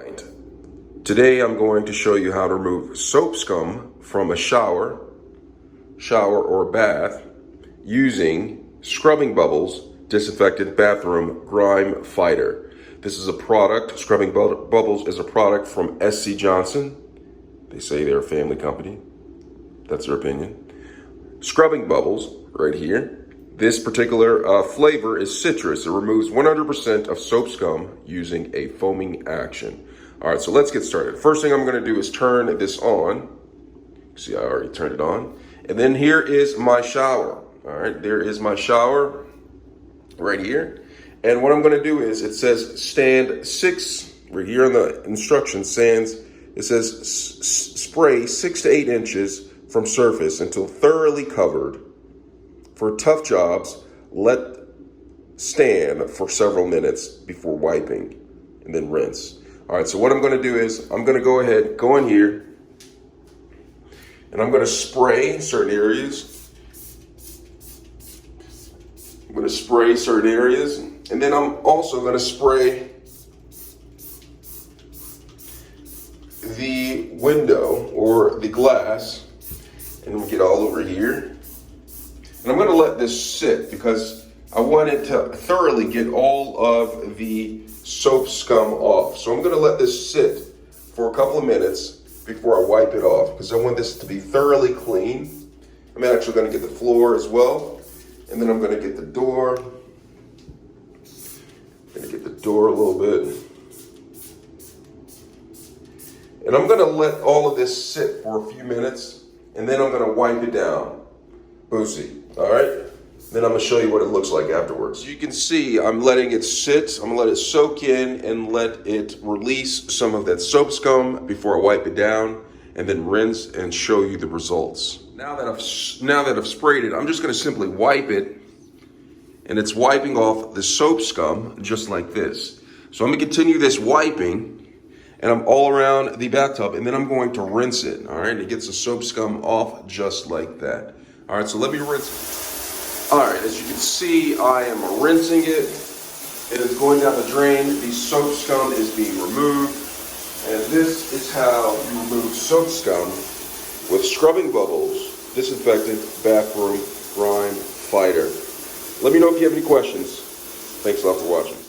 Alright, today I'm going to show you how to remove soap scum from a shower or bath using Scrubbing Bubbles Disinfectant Bathroom Grime Fighter. This is a product, Scrubbing Bubbles is a product from SC Johnson. They say they're a family company. That's their opinion. Scrubbing Bubbles, right here. This particular flavor is citrus. It removes 100% of soap scum using a foaming action. All right, so let's get started. First thing I'm gonna do is turn this on. See, I already turned it on. And then here is my shower. All right, there is my shower right here. And what I'm gonna do is, it says stand 6, right here on the instructions, it says spray 6 to 8 inches from surface until thoroughly covered. For tough jobs, let stand for several minutes before wiping and then rinse. All right, so what I'm gonna do is I'm gonna go in here and I'm gonna spray certain areas. I'm gonna spray certain areas, and then I'm also gonna spray the window or the glass, and we'll get all over here. And I'm gonna let this sit because I want it to thoroughly get all of the soap scum off. So I'm gonna let this sit for a couple of minutes before I wipe it off, because I want this to be thoroughly clean. I'm actually gonna get the floor as well. And then I'm gonna get the door. I'm gonna get the door a little bit. And I'm gonna let all of this sit for a few minutes, and then I'm gonna wipe it down. Boosie. All right, then I'm gonna show you what it looks like afterwards. You can see I'm letting it sit. I'm gonna let it soak in and let it release some of that soap scum before I wipe it down, and then rinse and show you the results. Now that I've sprayed it, I'm just gonna simply wipe it, and it's wiping off the soap scum just like this. So I'm gonna continue this wiping, and I'm all around the bathtub, and then I'm going to rinse it. All right, it gets the soap scum off just like that. All right, so let me rinse it. All right, as you can see, I am rinsing it. It is going down the drain. The soap scum is being removed. And this is how you remove soap scum with Scrubbing Bubbles Disinfectant Bathroom Grime Fighter. Let me know if you have any questions. Thanks a lot for watching.